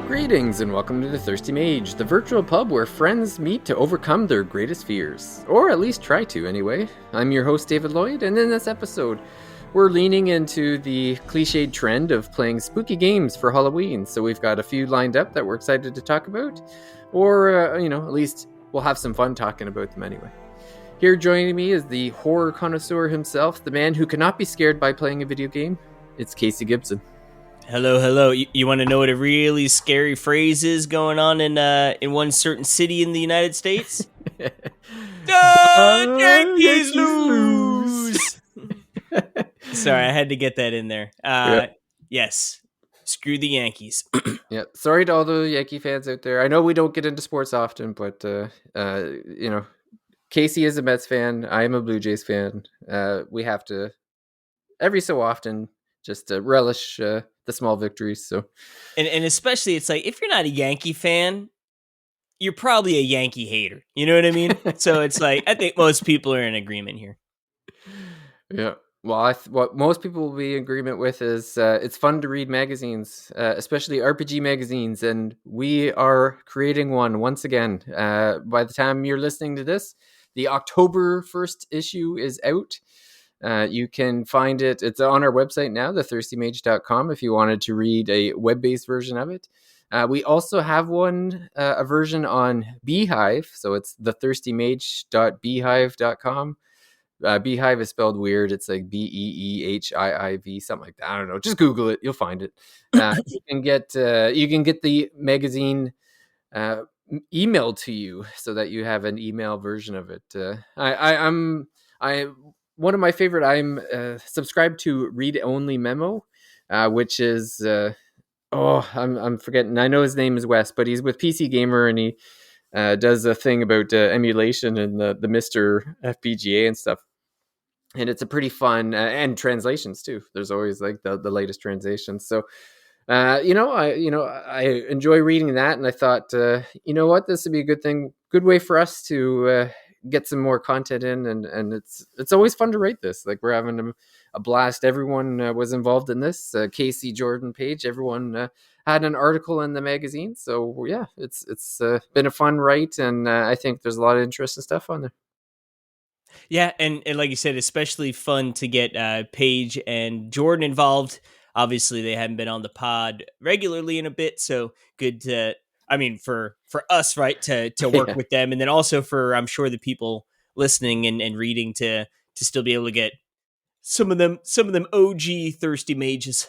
Greetings and welcome to the Thirsty Mage, the virtual pub where friends meet to overcome their greatest fears. Or at least try to, anyway. I'm your host, David Lloyd, and in this episode, we're leaning into the cliched trend of playing spooky games for Halloween. So we've got a few lined up that we're excited to talk about. Or, at least we'll have some fun talking about them anyway. Here joining me is the horror connoisseur himself, the man who cannot be scared by playing a video game. It's Casey Gibson. Hello. You want to know what a really scary phrase is going on in one certain city in the United States? Yankees lose! Sorry, I had to get that in there. Yes, screw the Yankees. Yeah, sorry to all the Yankee fans out there. I know we don't get into sports often, but Casey is a Mets fan. I am a Blue Jays fan. We have to every so often just relish the small victories. So, and especially, it's like if you're not a Yankee fan, you're probably a Yankee hater. You know what I mean? So it's like I think most people are in agreement here. Yeah. Well, what most people will be in agreement with is it's fun to read magazines, especially RPG magazines, and we are creating one once again. By the time you're listening to this, the October 1st issue is out. You can find it. It's on our website now, thethirstymage.com, if you wanted to read a web-based version of it. We also have a version on Beehive. So it's thethirstymage.beehive.com. Beehive is spelled weird. It's like Beehiiv, something like that. I don't know. Just Google it. You'll find it. You can get the magazine emailed to you so that you have an email version of it. One of my favorite. I'm subscribed to Read Only Memo, which is I'm forgetting. I know his name is Wes, but he's with PC Gamer and he does a thing about emulation and the Mr. FPGA and stuff. And it's a pretty fun and translations too. There's always like the latest translations. So I enjoy reading that, and I thought, this would be a good way for us to get some more content in, and it's always fun to write this. Like we're having a blast. Everyone was involved in this. Casey, Jordan, Paige, everyone had an article in the magazine. So yeah, it's been a fun write, and I think there's a lot of interesting stuff on there. Yeah, and like you said, especially fun to get Paige and Jordan involved. Obviously, they haven't been on the pod regularly in a bit, so good to, for us, right, to work with them, and then also for, I'm sure, the people listening and reading to still be able to get some of them OG Thirsty Mages.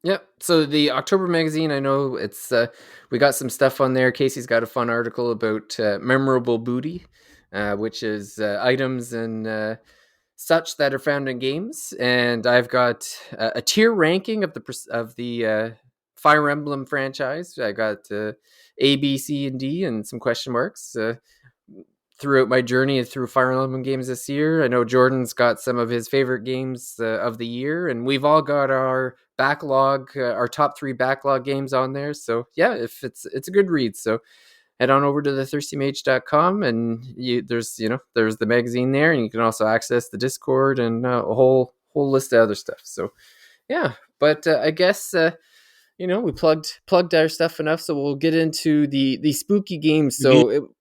Yep. So the October magazine, I know it's we got some stuff on there. Casey's got a fun article about memorable booty, which is items and such that are found in games, and I've got a tier ranking of the Fire Emblem franchise. I got A, B, C, and D, and some question marks throughout my journey through Fire Emblem games this year. I know Jordan's got some of his favorite games of the year, and we've all got our backlog, our top 3 backlog games on there. So yeah, if it's a good read. So head on over to thethirstymage.com, and there's the magazine there, and you can also access the Discord and a whole list of other stuff. So yeah, but I guess we plugged our stuff enough, so we'll get into the spooky games. So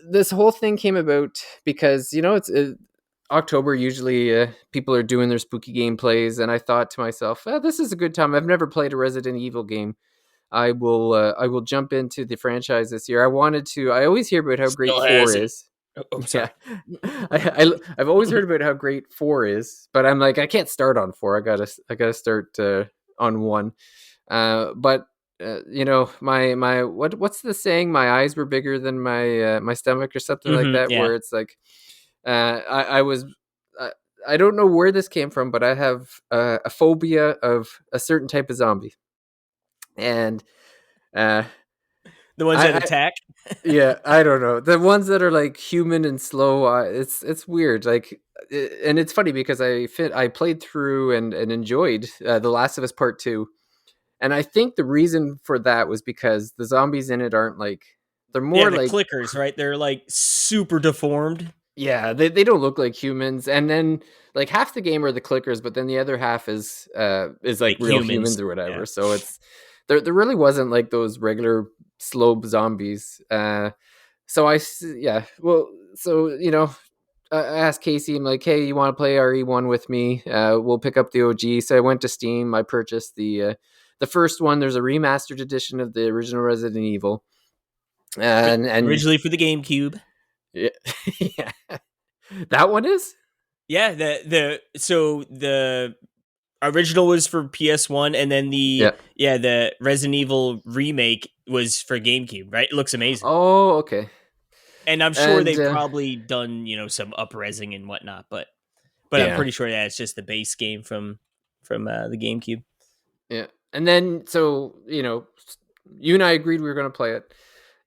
this whole thing came about because it's October. Usually people are doing their spooky game plays, and I thought to myself, this is a good time. I've never played a Resident Evil game. I will jump into the franchise this year. I always hear about how great 4 is. Oh, sorry. Yeah. I've always heard about how great 4 is, but I'm like, I can't start on 4. I gotta start on 1. But my what's the saying? My eyes were bigger than my stomach or something like that. Yeah. Where it's like, I don't know where this came from, but I have a phobia of a certain type of zombie. And the ones that attack. Yeah, I don't know, the ones that are like human and slow. It's weird. Like, and it's funny because I played through and enjoyed The Last of Us Part 2, and I think the reason for that was because the zombies in it aren't like, they're more like clickers, right? They're like super deformed. Yeah, they don't look like humans, and then like half the game are the clickers, but then the other half is like real humans or whatever. Yeah. So there really wasn't like those regular slow zombies. So yeah, well, so I asked Casey, I'm like, hey, you want to play RE1 with me? We'll pick up the OG. So I went to Steam. I purchased the first one. There's a remastered edition of the original Resident Evil, and Originally for the GameCube. yeah, yeah, that one is Yeah, the original was for PS1, and then yeah. the Resident Evil remake was for GameCube. Right, it looks amazing, Oh, okay. and I'm sure And they've probably done some upresing and whatnot, but I'm yeah, pretty sure that it's just the base game from the GameCube. yeah. And then so you and I agreed we were going to play it,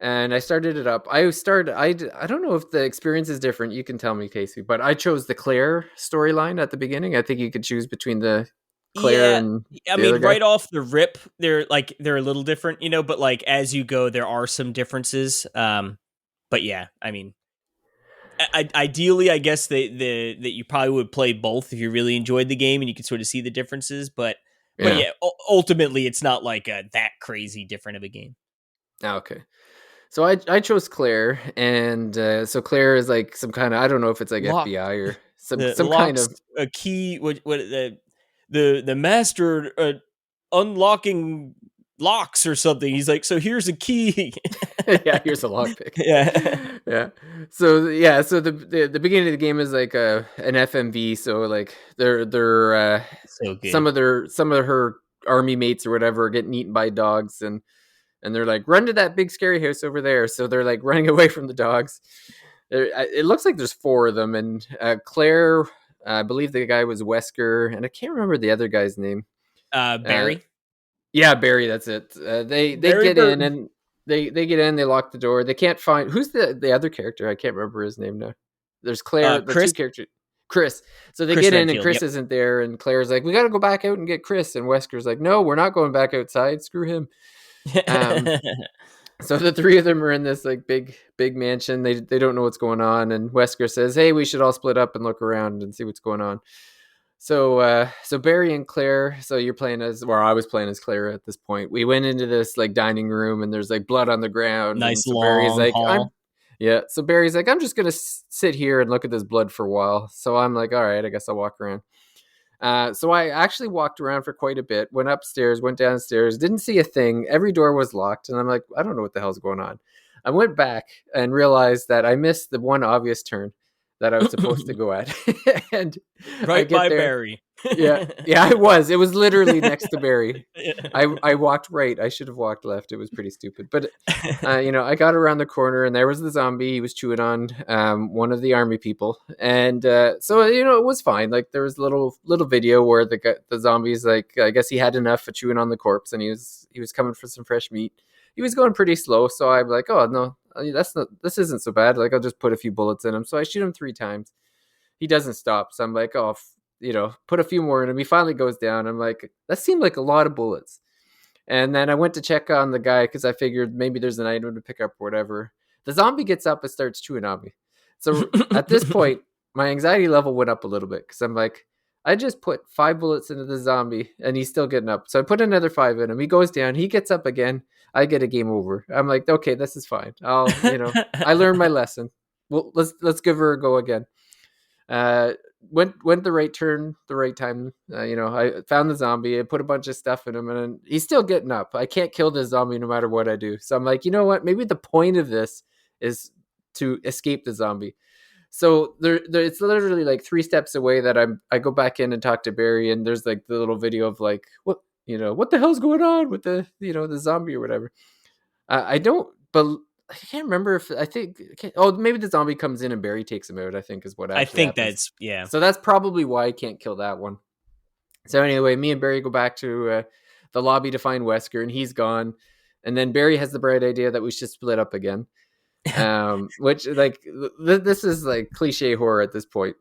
and I started it up. I don't know if the experience is different. You can tell me, Casey, but I chose the Claire storyline at the beginning. I think you could choose between the Claire Yeah, and I the other mean, guy. right off the rip, they're a little different, but like as you go, there are some differences. But yeah, I mean, ideally, I guess that you probably would play both if you really enjoyed the game and you could sort of see the differences. But Yeah. yeah, ultimately, it's not like that crazy different of a game. Okay. So I chose Claire, and so Claire is like some kind of, I don't know if it's like Locked FBI or some the some kind locks of a key. What the master unlocking locks or something. He's like, so here's a key. yeah. Here's a lockpick. Yeah, Yeah. So yeah. So the beginning of the game is like an FMV. So like they're so good. some of her army mates or whatever are getting eaten by dogs, and they're like, run to that big scary house over there. So they're like running away from the dogs. It looks like there's four of them, and Claire, I believe the guy was Wesker, and I can't remember the other guy's name. Uh, Barry. yeah, Barry. That's it. They Barry get in, Burton. and they get in. They lock the door. They can't find who's the other character. I can't remember his name now. There's Claire, the Chris two characters. Chris. So they Chris get in, and Redfield. Chris Yep. isn't there, and Claire's like, "We got to go back out and get Chris." And Wesker's like, "No, we're not going back outside. Screw him." Um, so the three of them are in this like big mansion. They don't know what's going on, and Wesker says, "Hey, we should all split up and look around and see what's going on." So Barry and Claire, so you're playing as, well, I was playing as Claire at this point. We went into this like dining room, and there's like blood on the ground, and Nice so Barry's long like, haul. so Barry's like, I'm just gonna sit here and look at this blood for a while. So I'm like, all right, I guess I'll walk around. So I actually walked around for quite a bit, went upstairs, went downstairs, didn't see a thing. Every door was locked, and I'm like, I don't know what the hell's going on. I went back and realized that I missed the one obvious turn that I was supposed to go at. And I Right get by there. Barry. Yeah. Yeah, I was. It was literally next to Barry. I walked right. I should have walked left. It was pretty stupid. But I got around the corner, and there was the zombie. He was chewing on one of the army people, and so it was fine. Like there was little video where the zombies, like, I guess he had enough of chewing on the corpse, and he was coming for some fresh meat. He was going pretty slow, so I'm like, oh no, this isn't so bad. Like I'll just put a few bullets in him. So I shoot him 3 times. He doesn't stop. So I'm like, oh, put a few more in him. He finally goes down. I'm like, that seemed like a lot of bullets. And then I went to check on the guy because I figured maybe there's an item to pick up or whatever. The zombie gets up and starts chewing on me. So at this point, my anxiety level went up a little bit because I'm like, I just put 5 bullets into the zombie and he's still getting up. So I put another 5 in him. He goes down. He gets up again. I get a game over. I'm like, okay, this is fine. I learned my lesson. Well, let's give her a go again. Uh, went the right turn, the right time. I found the zombie. I put a bunch of stuff in him, and he's still getting up. I can't kill this zombie no matter what I do. So I'm like, you know what? Maybe the point of this is to escape the zombie. So it's literally like 3 steps away that I go back in and talk to Barry, and there's like the little video of like what the hell's going on with the zombie or whatever. I don't, but I can't remember if I think. Oh, maybe the zombie comes in and Barry takes him out. I think is what I actually think happens. that's yeah. So that's probably why I can't kill that one. So anyway, me and Barry go back to the lobby to find Wesker, and he's gone. And then Barry has the bright idea that we should split up again. Which like this is like cliche horror at this point.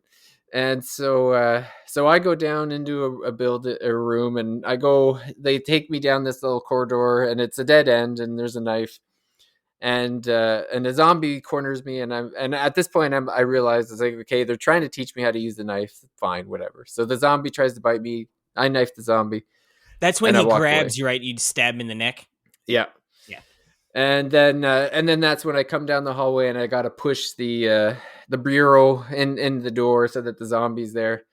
And so I go down into a room, and they take me down this little corridor, and it's a dead end, and there's a knife, and a zombie corners me, and at this point I realize it's like, okay, they're trying to teach me how to use the knife. Fine, whatever. So the zombie tries to bite me. I knife the zombie, That's when and I he walked away. grabs you, right? You'd stab him in the neck. Yeah. Yeah. And then that's when I come down the hallway and I gotta push the bureau in the door so that the zombie's there.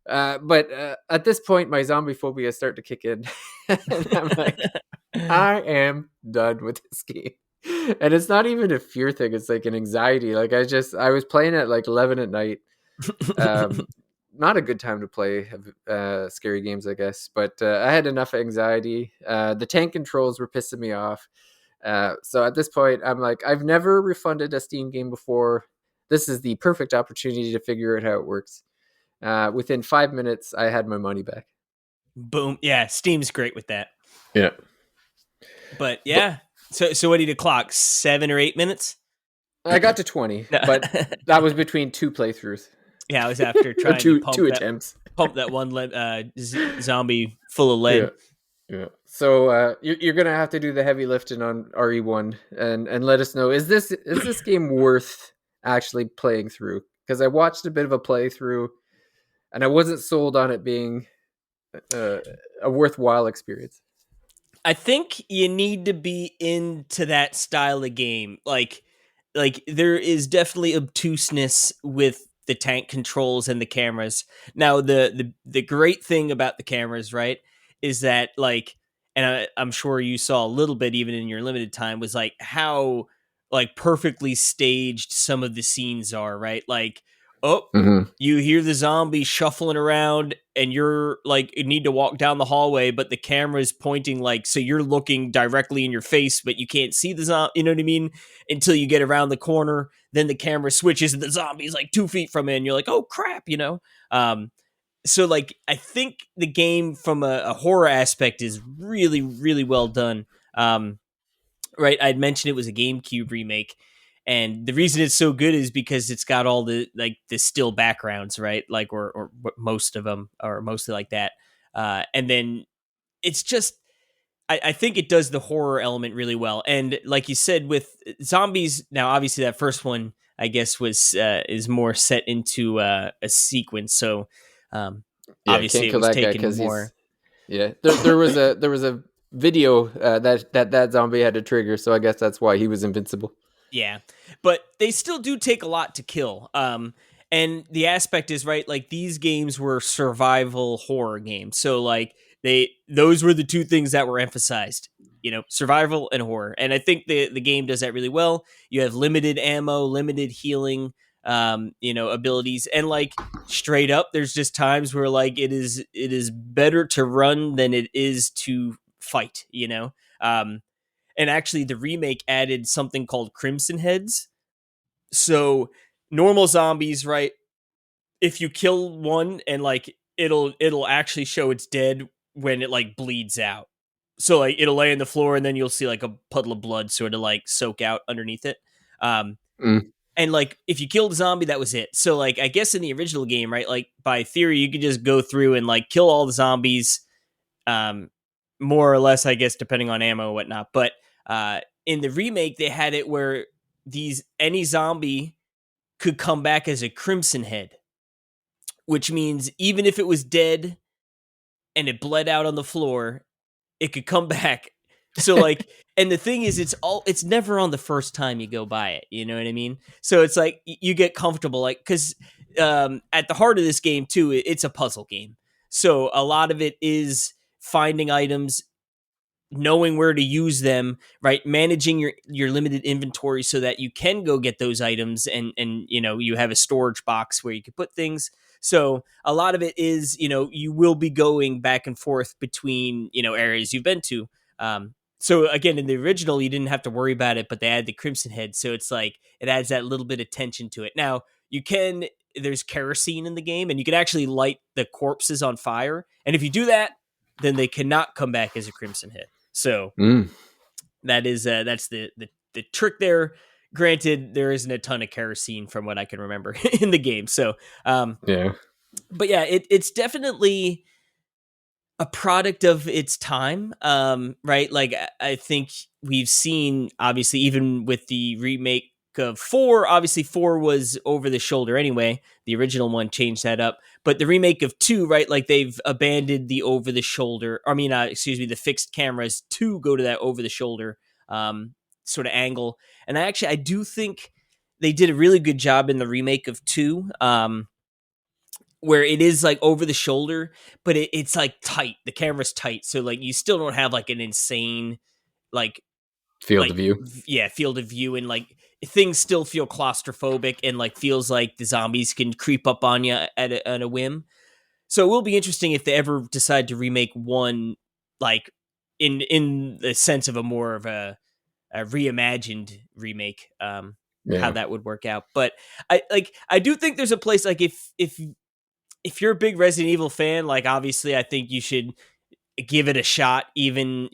But at this point, my zombie phobia start to kick in, and I'm like, I am done with this game. And it's not even a fear thing; it's like an anxiety. Like I was playing at like 11 at night. Um, Not a good time to play scary games, I guess. But I had enough anxiety. The tank controls were pissing me off. So at this point, I'm like, I've never refunded a Steam game before. This is the perfect opportunity to figure out how it works. Within 5 minutes, I had my money back. Boom. Yeah, Steam's great with that. Yeah. But But yeah. So what did you clock? 7 or 8 minutes? I got to 20, No. but that was between two playthroughs Yeah, I was after or trying to two attempts. pump that one zombie full of Yeah. lead. Yeah. So you're gonna have to do the heavy lifting on RE1 and let us know, is this game worth actually playing through? Because I watched a bit of a playthrough and I wasn't sold on it being uh, a worthwhile experience. I think you need to be into that style of game. Like there is definitely obtuseness with the tank controls and the cameras. Now the great thing about the cameras, right, is that like, and I'm sure you saw a little bit even in your limited time, was like how like perfectly staged some of the scenes are, right? Like, oh, Mm-hmm. you hear the zombie shuffling around and you're like you need to walk down the hallway, but the camera's pointing like, so you're looking directly in your face but you can't see the zombie, you know what I mean, until you get around the corner. Then the camera switches and the zombie's like 2 feet from it and you're like, oh crap, you know. So like I think the game from a horror aspect is really really well done. Right, I'd mentioned it was a GameCube remake, and the reason it's so good is because it's got all the like the still backgrounds, right? Like or most of them are mostly like that. And then it's just I think it does the horror element really well. And like you said with zombies, now obviously that first one I guess was is more set into a sequence, so um, Yeah, obviously can't it kill was that guy taken because he's more. yeah. There was a video that zombie had to trigger, so I guess that's why he was invincible. Yeah, but they still do take a lot to kill. And the aspect is right, like these games were survival horror games, so like those were the two things that were emphasized. You know, survival and horror, and I think the game does that really well. You have limited ammo, limited healing, you know, abilities, and like straight up, there's just times where like it is better to run than it is to fight. You know, and actually the remake added something called Crimson Heads. So normal zombies, right? If you kill one and like it'll actually show it's dead when it like bleeds out. So like it'll lay on the floor and then you'll see like a puddle of blood sort of like soak out underneath it. Um Mm. and like if you killed a zombie, that was it. So like I guess in the original game, right? Like by theory, you could just go through and like kill all the zombies, um, more or less, I guess, depending on ammo and whatnot. But in the remake, they had it where these any zombie could come back as a crimson head, which means even if it was dead and it bled out on the floor, it could come back. So like, and the thing is, it's never on the first time you go by it. You know what I mean? So it's like you get comfortable, like because at the heart of this game too, it's a puzzle game. So a lot of it is finding items, knowing where to use them, right, managing your limited inventory so that you can go get those items, and you know you have a storage box where you can put things. So a lot of it is, you know, you will be going back and forth between, you know, areas you've been to. So again, in the original you didn't have to worry about it, but they add the crimson head, so it's like it adds that little bit of tension to it. Now you can, there's kerosene in the game and you can actually light the corpses on fire, and if you do that, then they cannot come back as a crimson head. So Mm. that is that's the trick there. Granted, there isn't a ton of kerosene from what I can remember in the game. So, Yeah. but yeah, it's definitely a product of its time, right? Like I think we've seen, obviously, even with the remake. of 4. Obviously, 4 was over the shoulder anyway. The original one changed that up. But the remake of 2, right? Like they've abandoned the over the shoulder. I mean, excuse me, the fixed cameras to go to that over the shoulder sort of angle. And I do think they did a really good job in the remake of 2. Where it is like over the shoulder, but it's like tight. The camera's tight, so like you still don't have like an insane like Field of view. yeah, field of view, and like things still feel claustrophobic and like feels like the zombies can creep up on you at a whim. So it will be interesting if they ever decide to remake 1 like in the sense of a more of a reimagined remake. How Yeah. that would work out, but I do think there's a place like if you're a big Resident Evil fan, like obviously I think you should give it a shot. Even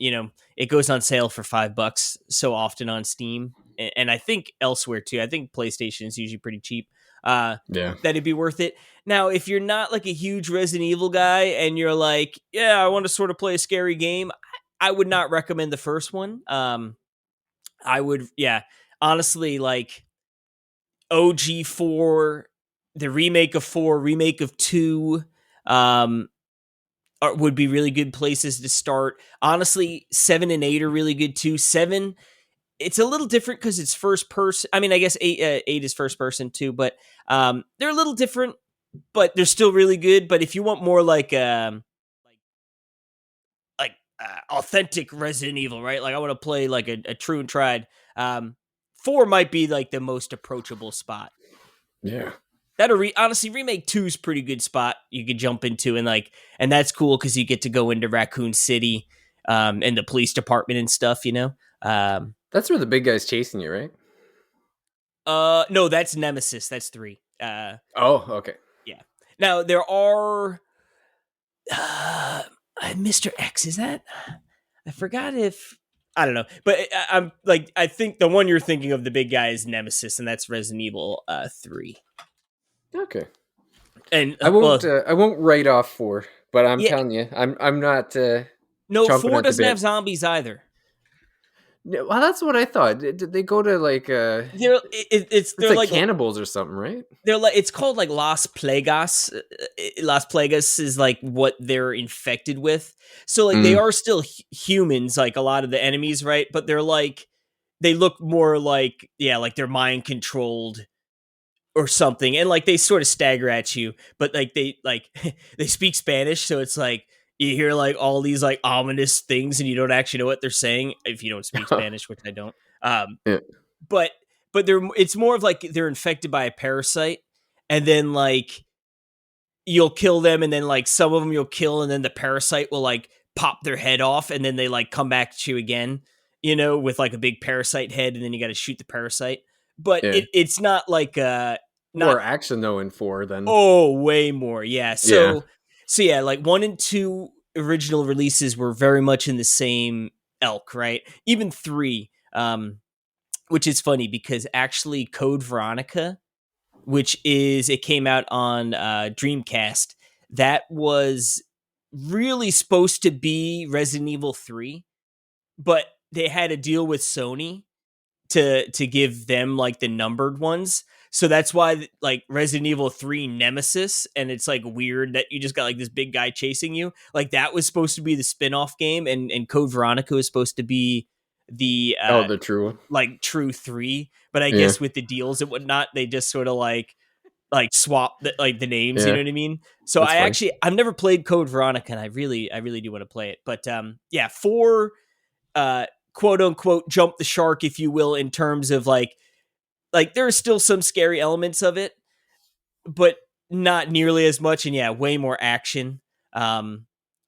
it goes on sale for $5 so often on Steam, and I think elsewhere too. I think PlayStation is usually pretty cheap. Yeah. That'd be worth it. Now, if you're not like a huge Resident Evil guy and you're like, yeah, I want to sort of play a scary game, I would not recommend the first one. I would, yeah, honestly, like OG4, the remake of 4, remake of 2, would be really good places to start. Honestly, 7 and 8 are really good too. 7, it's a little different because it's first person. I mean, I guess 8 is first person too, but they're a little different, but they're still really good. But if you want more authentic Resident Evil, right? Like I want to play like a true and tried. 4 might be like the most approachable spot. Yeah. Honestly, remake 2 is pretty good spot you could jump into, and that's cool because you get to go into Raccoon City, and the police department and stuff. That's where the big guy's chasing you, right? No, that's Nemesis. That's 3. Oh, okay. Yeah. Now there are Mr. X. Is that? I forgot if I don't know, but I'm like I think the one you're thinking of, the big guy, is Nemesis, and that's Resident Evil 3. Okay. And I won't. well, I won't write off 4, but I'm yeah, telling you, I'm not no, chomping 4 at the doesn't have bit. zombies either. Well, that's what I thought. Did they go to like it's They're like like cannibals or something, right? it's called like Las Plagas. Las Plagas is like what they're infected with. So like they Mm. are still humans, like a lot of the enemies, right? But they're like they look more like like they're mind controlled or something, and like they sort of stagger at you, but like they they speak Spanish, so it's like you hear like all these like ominous things, and you don't actually know what they're saying if you don't speak Spanish, which I don't. Yeah. But it's more of like they're infected by a parasite, and then like you'll kill them, and then like some of them you'll kill, and then the parasite will like pop their head off, and then they like come back to you again, with like a big parasite head, and then you got to shoot the parasite. But Yeah. it's not like not More action though in 4 than. way more, yeah. Yeah. So yeah, like 1 and 2 original releases were very much in the same elk, right? Even 3, which is funny because actually Code Veronica, it came out on Dreamcast, that was really supposed to be Resident Evil 3, but they had a deal with Sony to give them like the numbered ones. So that's why like Resident Evil 3 Nemesis, and it's like weird that you just got like this big guy chasing you. Like that was supposed to be the spin-off game, and Code Veronica was supposed to be the Oh, the true one. like true 3, but I Yeah. guess with the deals and whatnot, they just sort of like swap the names, you know Yeah. what I mean? So That's funny. I've never played Code Veronica, and I really do want to play it. But yeah, 4 quote unquote jump the shark, if you will, in terms of like there are still some scary elements of it, but not nearly as much, and yeah, way more action.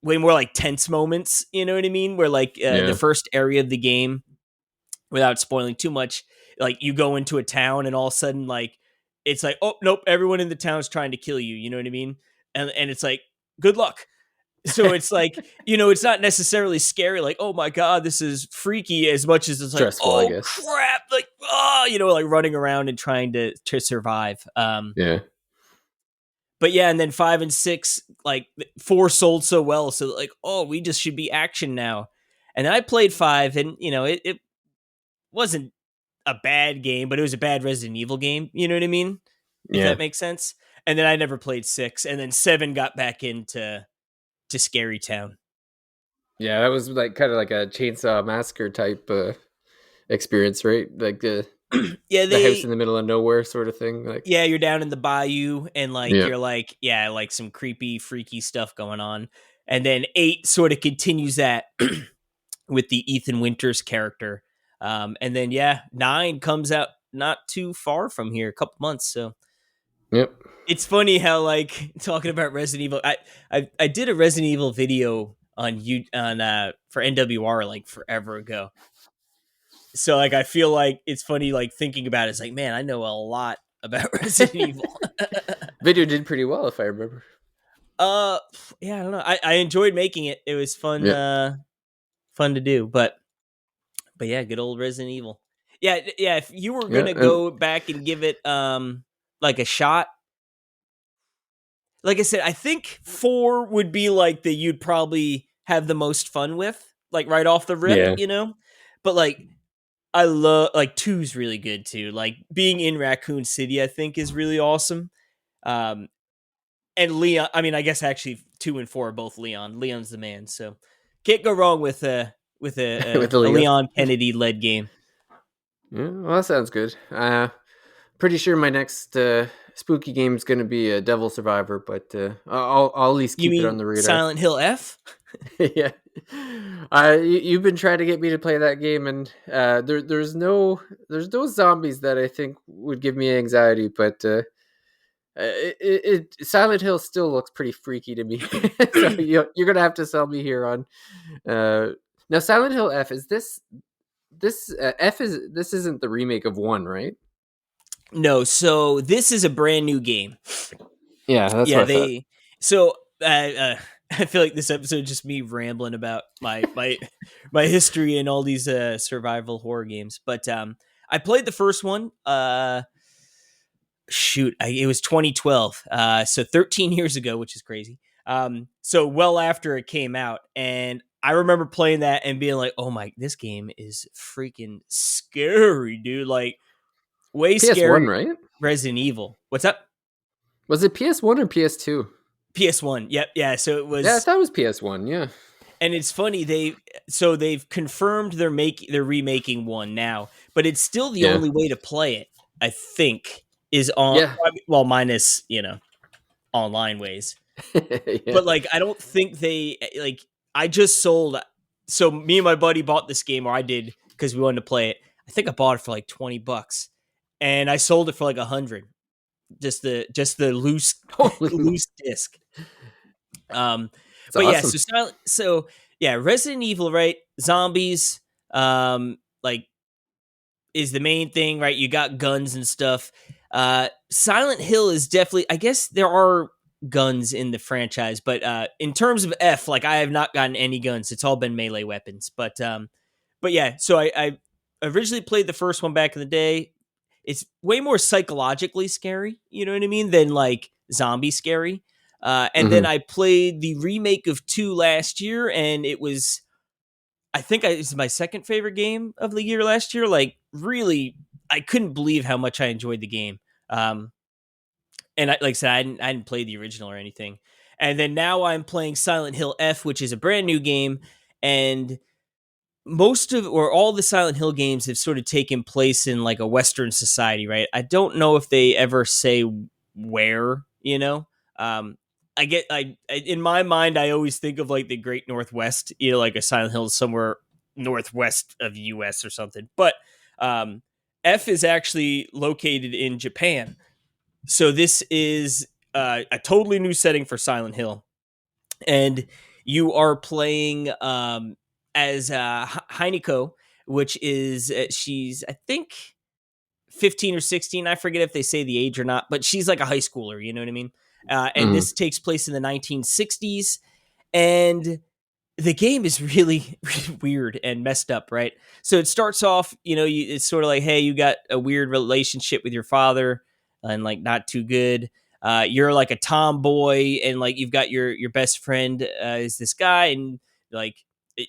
Way more like tense moments, you know what I mean? Where like the Yeah. first area of the game, without spoiling too much, like you go into a town and all of a sudden like it's like, oh nope, everyone in the town is trying to kill you, you know what I mean? And it's like, good luck. So it's like, it's not necessarily scary, like, oh my god, this is freaky, as much as it's like, Stressful, I oh guess. crap, like, like running around and trying to survive. Yeah. But yeah, and then 5 and 6, like 4 sold so well, so like, oh, we just should be action now. And then I played 5, and it wasn't a bad game, but it was a bad Resident Evil game. You know what I mean? If Yeah. that makes sense. And then I never played 6, and then 7 got back into Scary Town. Yeah, that was like kind of like a Chainsaw Massacre type experience, right? Like Yeah, the house in the middle of nowhere sort of thing. Like, yeah, you're down in the bayou, and like yeah, you're like, yeah, like some creepy, freaky stuff going on. And then 8 sort of continues that with the Ethan Winters character. And then yeah, 9 comes out not too far from here, a couple months. So yep. it's funny how like talking about Resident Evil. I did a Resident Evil video on you on for NWR like forever ago. So like I feel like it's funny like thinking about it. It's like, man, I know a lot about Resident Evil. Video did pretty well, if I remember. uh yeah, I don't know. I enjoyed making it. It was fun Yeah, fun to do. But yeah, good old Resident Evil. Yeah, yeah, if you were yeah, gonna and go back and give it like a shot, like I said, I think 4 would be like the you'd probably have the most fun with, like right off the rip, yeah. you know? But like I love like two's really good too. Like being in Raccoon City, I think is really awesome. Um and Leon, I mean, I guess actually 2 and 4 are both Leon. Leon's the man, so can't go wrong with With the a Leo. Leon Kennedy led game. Yeah, well, that sounds good. Pretty sure my next spooky game is going to be a Devil Survivor, but I'll at least You keep it on mean the radar. Silent Hill F? Yeah, you've been trying to get me to play that game, and there's no zombies that I think would give me anxiety, but Silent Hill still looks pretty freaky to me. So you're gonna have to sell me here on now. Silent Hill F, is this F is this isn't the remake of 1, right? No, so this is a brand new game. Yeah, that's Yeah, what I thought. they so I feel like this episode is just me rambling about my history and all these survival horror games. But I played the first one. It was 2012. So 13 years ago, which is crazy. So well after it came out, and I remember playing that and being like, "Oh my, this game is freaking scary, dude! Like way PS1, scary." right? Resident Evil. What's up? Was it PS1 or PS2? PS1. Yep. Yeah. So it Yeah, I was, thought it was PS1. Yeah, and it's funny they've confirmed they're remaking one now, but it's still the yeah, only way to play it. I think is on, yeah, well, minus online ways. yeah. But like I don't think they like I just sold. So me and my buddy bought this game, or I did because we wanted to play it. I think I bought it for like $20, and I sold it for like 100. Just the loose Holy, loose disc. Um, it's but yeah, awesome. so yeah, Resident Evil, right? Zombies, like is the main thing, right? You got guns and stuff. Silent Hill is definitely, I guess there are guns in the franchise, but in terms of F, like I have not gotten any guns. It's all been melee weapons. But yeah, so I originally played the first one back in the day. It's way more psychologically scary, you know what I mean, than like zombie scary. And then Hmm. I played the remake of 2 last year, and it was, I think it's my second favorite game of the year last year. Like, really, I couldn't believe how much I enjoyed the game. And like I said, I didn't play the original or anything. And then now I'm playing Silent Hill F, which is a brand new game. And most of or all the Silent Hill games have sort of taken place in like a Western society, right? I don't know if they ever say where, you know. Um, in my mind, I always think of like the Great Northwest, like a Silent Hill somewhere northwest of the U.S. or something. But um, F is actually located in Japan, so this is a totally new setting for Silent Hill, and you are playing as Heineko, which is she's I think 15 or 16. I forget if they say the age or not, but she's like a high schooler. You know what I mean? And Hmm. this takes place in the 1960s, and the game is really, really weird and messed up, right? So it starts off, it's sort of like, hey, you got a weird relationship with your father, and like not too good. You're like a tomboy, and like you've got your best friend is this guy, and like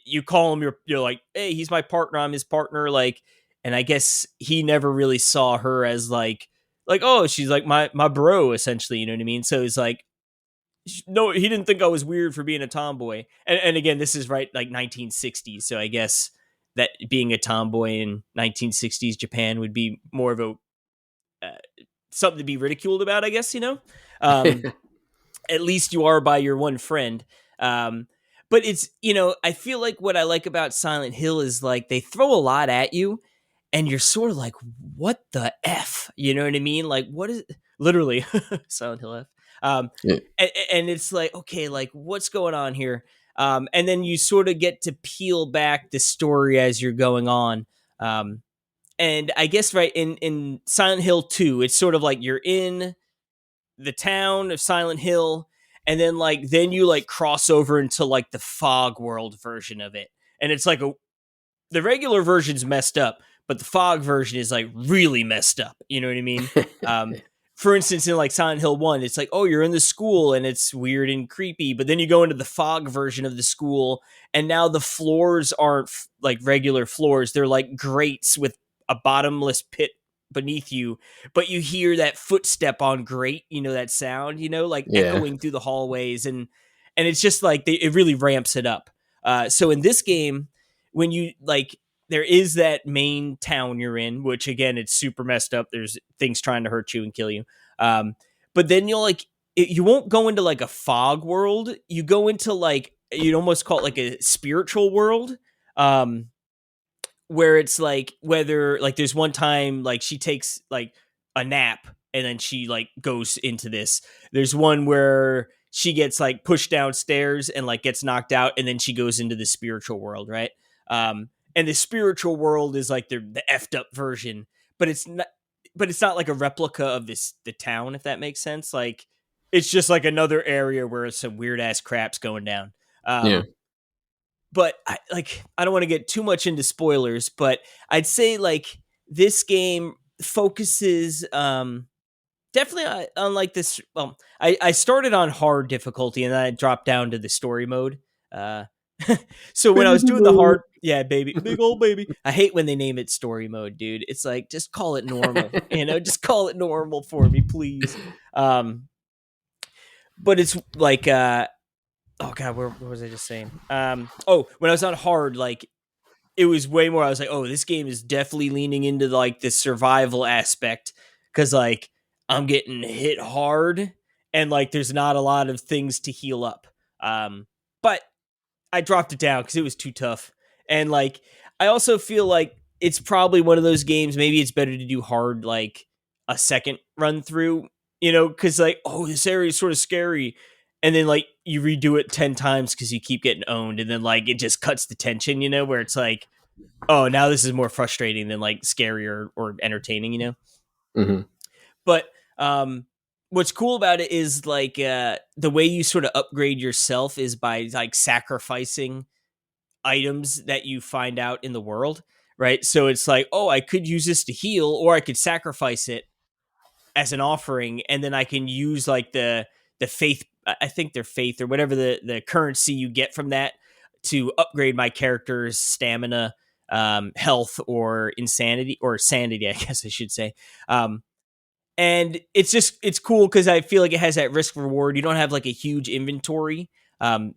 you call him, you're like, hey, he's my partner, I'm his partner, like. and I guess he never really saw her as like oh, she's like my bro essentially, you know what I mean? So he's like, no, he didn't think I was weird for being a tomboy. And again, this is right like 1960s, so I guess that being a tomboy in 1960s Japan would be more of a uh, something to be ridiculed about, I guess, you know. Um, at least you are by your one friend. Um, but it's, you know, I feel like what I like about Silent Hill is like they throw a lot at you, and you're sort of like, what the f, you know what I mean? Like, what is literally Silent Hill F? Um, Yeah. and it's like, okay, like what's going on here? And then you sort of get to peel back the story as you're going on. Um, and I guess right in Silent Hill 2, it's sort of like you're in the town of Silent Hill, and then then you like cross over into like the fog world version of it. And it's like the regular version's messed up, but the fog version is like really messed up. You know what I mean? Um, for instance, in like Silent Hill 1, it's like, oh, you're in the school and it's weird and creepy. But then you go into the fog version of the school, and now the floors aren't like regular floors. They're like grates with a bottomless pit beneath you, but you hear that footstep on grate, you know, that sound, you know, like Yeah. echoing through the hallways. And it's just like it really ramps it up. So in this game, when you like, there is that main town you're in, which again, it's super messed up. There's things trying to hurt you and kill you. But then you'll like, you won't go into like a fog world. You go into like, you'd almost call it like a spiritual world. Um, where it's like, whether like there's one time like she takes like a nap and then she like goes into this. There's one where she gets like pushed downstairs and like gets knocked out, and then she goes into the spiritual world, right? And the spiritual world is like the effed up version, but it's not like a replica of the town, if that makes sense. Like it's just like another area where some weird ass crap's going down. Yeah. But I don't want to get too much into spoilers, but I'd say like this game focuses definitely on like this. Well, I started on hard difficulty and then I dropped down to the story mode. Uh, so when I was Baby doing the mode. hard, yeah, baby, big old baby. I hate when they name it story mode, dude. It's like just call it normal, you know, just call it normal for me, please. Um, but it's like oh god, where was I just saying? Oh, when I was on hard, like it was way more. I was like, oh, this game is definitely leaning into like the survival aspect, because like I'm getting hit hard and like there's not a lot of things to heal up. But I dropped it down because it was too tough. And like I also feel like it's probably one of those games. Maybe it's better to do hard like a second run through, you know, because like, oh, this area is sort of scary, and then like you redo it 10 times because you keep getting owned, and then like it just cuts the tension, you know, where it's like, oh, now this is more frustrating than like scary or entertaining, you know. Hmm. But what's cool about it is like the way you sort of upgrade yourself is by like sacrificing items that you find out in the world, right? So it's like, oh, I could use this to heal, or I could sacrifice it as an offering, and then I can use like the faith. I think they're faith or whatever the currency you get from that to upgrade my character's stamina, health, or insanity or sanity, I guess I should say. And it's cool because I feel like it has that risk reward. You don't have like a huge inventory,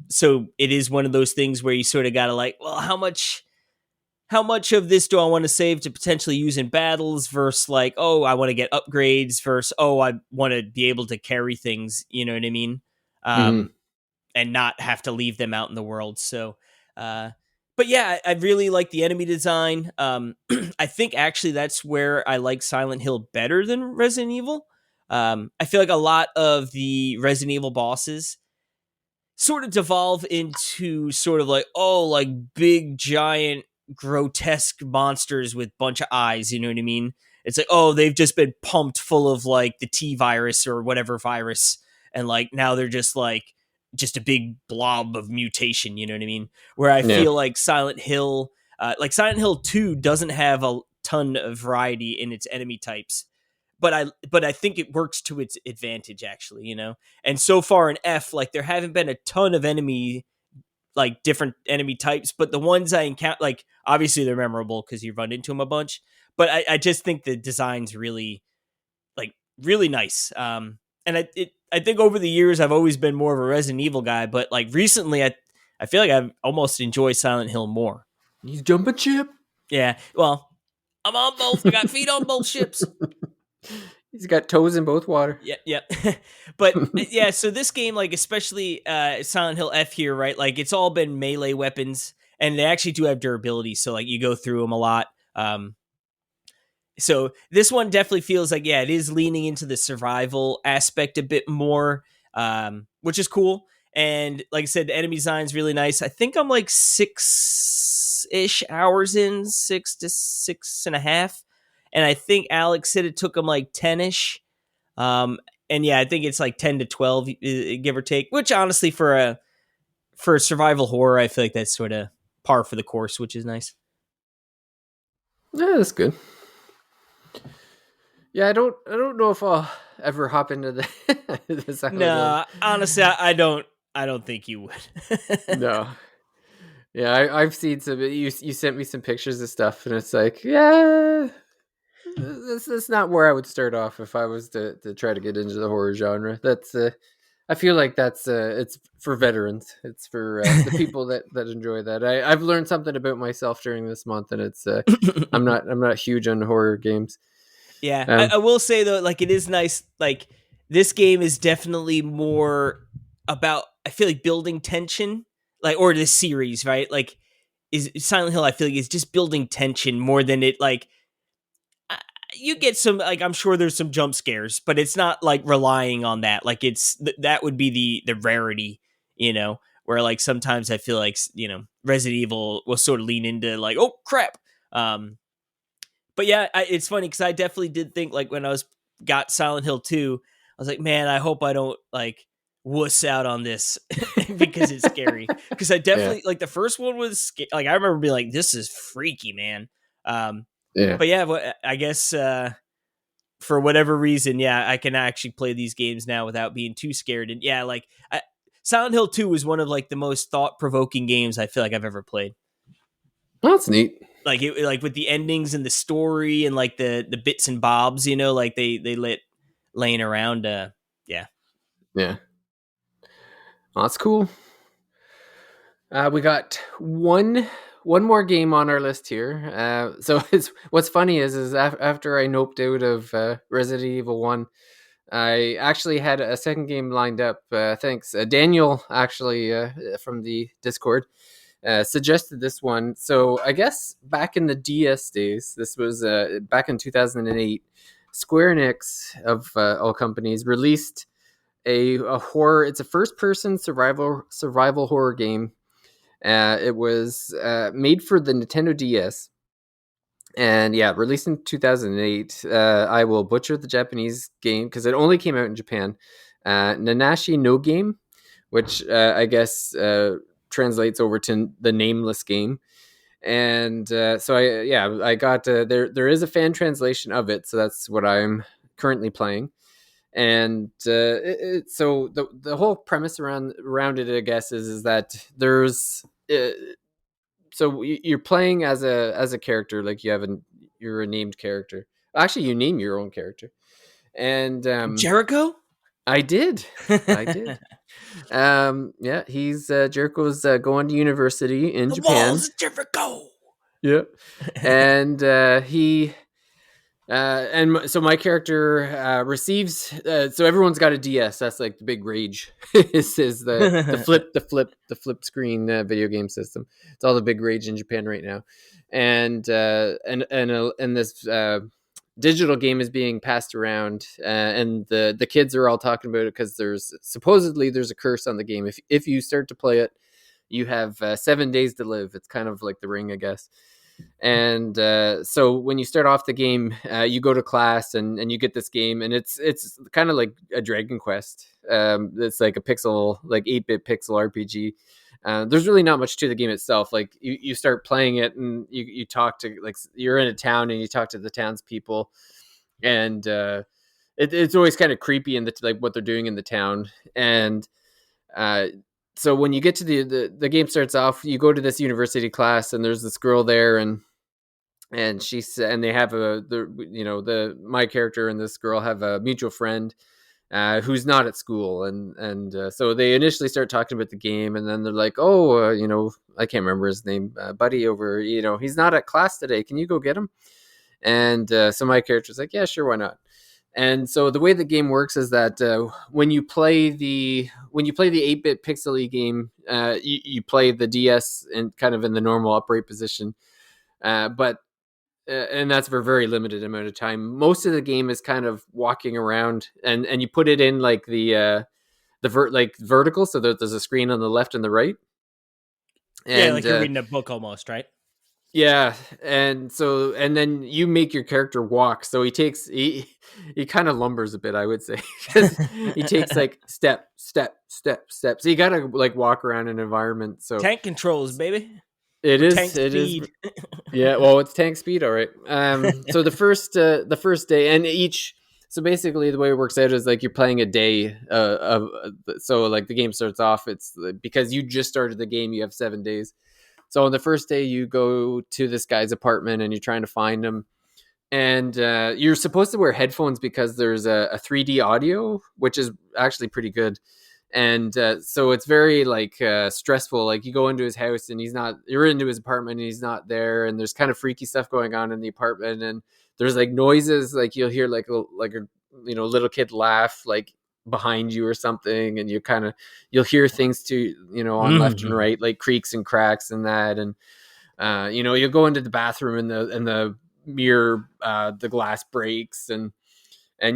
so it is one of those things where you sort of got to like, well, how much of this do I want to save to potentially use in battles versus like, oh, I want to get upgrades versus, oh, I want to be able to carry things, you know what I mean? Hmm. Um, and not have to leave them out in the world. So, uh, but yeah, I really like the enemy design. I think actually that's where I like Silent Hill better than Resident Evil. I feel like a lot of the Resident Evil bosses sort of devolve into sort of like, oh, like big giant grotesque monsters with bunch of eyes, you know what I mean? It's like, oh, they've just been pumped full of like the T virus or whatever virus, and like now they're just a big blob of mutation, you know what I mean? Where I Yeah. feel like Silent Hill 2 doesn't have a ton of variety in its enemy types, but I think it works to its advantage actually, you know. And so far in F, like there haven't been a ton of different enemy types, but the ones I encounter, like obviously they're memorable because you run into them a bunch. but I just think the design's really like really nice. And I think over the years I've always been more of a Resident Evil guy, but like recently I feel like I've almost enjoyed Silent Hill more. He's jumping ship. Yeah, well, I'm on both. I got feet on both ships. He's got toes in both water. Yeah, yeah. But yeah, so this game, like especially Silent Hill F here, right? Like it's all been melee weapons, and they actually do have durability. So like you go through them a lot. So this one definitely feels like, yeah, it is leaning into the survival aspect a bit more, which is cool. And like I said, the enemy design is really nice. I think I'm like 6-ish hours in, 6 to 6.5. And I think Alex said it took him like 10-ish. And yeah, I think it's like 10 to 12, give or take, which honestly for a survival horror, I feel like that's sort of par for the course, which is nice. Yeah, that's good. Yeah, I don't know if I'll ever hop into the Silent Hill. No, honestly, I don't think you would. No. Yeah, I've seen some. You sent me some pictures of stuff, and it's like, yeah, that's not where I would start off if I was to try to get into the horror genre. That's I feel like that's it's for veterans. It's for the people that enjoy that. I've learned something about myself during this month, and it's I'm not huge on horror games. Yeah, Um, I will say though, like it is nice. Like this game is definitely more about, I feel like, building tension, like, or this series, right? Like is Silent Hill, I feel like, is just building tension more than it like. uh, You get some, like, I'm sure there's some jump scares, but it's not like relying on that. Like it's that would be the rarity, you know. Where like sometimes I feel like Resident Evil will sort of lean into like, oh crap. But yeah, it's funny because I definitely did think, like, when I was got Silent Hill 2, I was like, man, I hope I don't like wuss out on this because it's scary. Because I yeah, definitely, like, the first one was like, I remember being like, this is freaky, man. Um, yeah. but yeah, I guess for whatever reason, yeah, I can actually play these games now without being too scared. And yeah, like Silent Hill 2 was one of like the most thought provoking games I feel like I've ever played. Well, that's neat. Like it, like with the endings and the story and like the bits and bobs, like they let laying around. Yeah. Yeah, well, that's cool. We got one more game on our list here. So it's what's funny is after I noped out of Resident Evil 1, I actually had a second game lined up. Thanks, Daniel, actually from the Discord, suggested this one. So I guess back in the DS days, this was back in 2008. Square Enix of all companies released a horror. It's a first person survival horror game. It was made for the Nintendo DS, and yeah, released in 2008. I will butcher the Japanese game because it only came out in Japan. Nanashi no Game, which I guess translates over to the Nameless Game. And so I got there is a fan translation of it, so that's what I'm currently playing. And so the whole premise around it, I guess, is that there's so you're playing as a character, like you're a named character. Actually, you name your own character, and Jericho? I did. Yeah, he's Jericho's going to university in The Japan. walls of Jericho. Yeah, and he so my character receives. So everyone's got a DS. That's like the big rage. is the flip screen video game system. It's all the big rage in Japan right now, and this digital game is being passed around, and the kids are all talking about it because there's a curse on the game. If you start to play it, you have 7 days to live. It's kind of like the Ring, I guess. And so when you start off the game, you go to class and you get this game, and it's kind of like a Dragon Quest. It's like a pixel, like 8-bit pixel RPG. There's really not much to the game itself. Like you start playing it, and you talk to, like, you're in a town and you talk to the townspeople, and it's always kind of creepy in like what they're doing in the town. And uh, so when you get to the game starts off, you go to this university class, and there's this girl there, and and and they have the my character and this girl have a mutual friend who's not at school, and so they initially start talking about the game, and then they're like, oh, I can't remember his name, Buddy over, he's not at class today. Can you go get him? And so my character's like, yeah, sure, why not? And so the way the game works is that when you play the 8-bit pixely game, you play the DS and kind of in the normal upright position, but and that's for a very limited amount of time. Most of the game is kind of walking around, and you put it in like like vertical, so that there's a screen on the left and the right, Yeah, and like you're reading a book almost, right? yeah, and then you make your character walk. So he kind of lumbers a bit, I would say, because he takes like step, step, step, step. So you gotta like walk around an environment. So Tank controls, baby. it Or is, tank it is. speed. Yeah, well, it's tank speed, all right. So the first day, and each. So basically, the way it works out is like you're playing a day so like the game starts off. It's because you just started the game. You have 7 days. So on the first day, you go to this guy's apartment and you're trying to find him. And you're supposed to wear headphones because there's a 3D audio, which is actually pretty good. And so it's very like stressful. Like you go into his house and you're into his apartment and he's not there. And there's kind of freaky stuff going on in the apartment. And there's like noises, like you'll hear like a little kid laugh like behind you or something, and you'll hear things too, on left and right, like creaks and cracks and that. And you'll go into the bathroom and the mirror, the glass breaks, and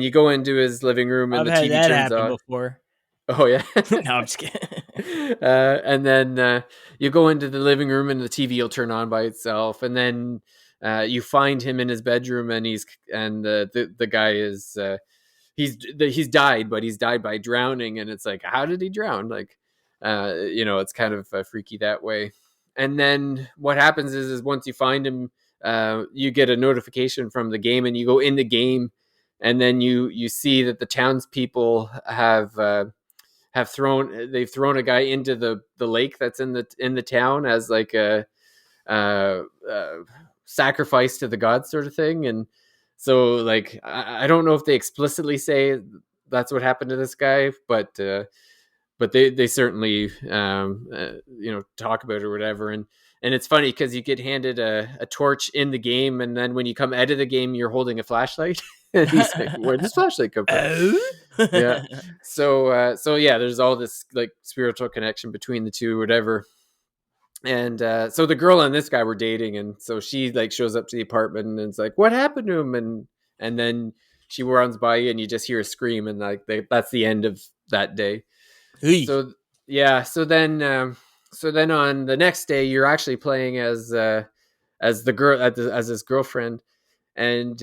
you go into his living room and I've the had TV that turns happen on. before. Oh yeah. No, I'm just kidding. And then you go into the living room and the TV will turn on by itself, and then you find him in his bedroom, and the guy is he's died, but he's died by drowning, and it's like, how did he drown? Like, it's kind of freaky that way. And then what happens is once you find him, you get a notification from the game, and you go in the game, and then you see that the townspeople they've thrown a guy into the lake that's in the town as like a uh, uh, sacrifice to the gods sort of thing. And so like I don't know if they explicitly say that's what happened to this guy, but they certainly talk about it or whatever. And it's funny because you get handed a torch in the game, and then when you come out of the game, you're holding a flashlight. And he's like, where'd this flashlight come from? Oh? Yeah. So yeah, there's all this like spiritual connection between the two, whatever. And so the girl and this guy were dating, and so she like shows up to the apartment and it's like, what happened to him? And then she runs by you and you just hear a scream, and like that's the end of that day. Hey. So yeah, so then on the next day you're actually playing as the girl, as his girlfriend. And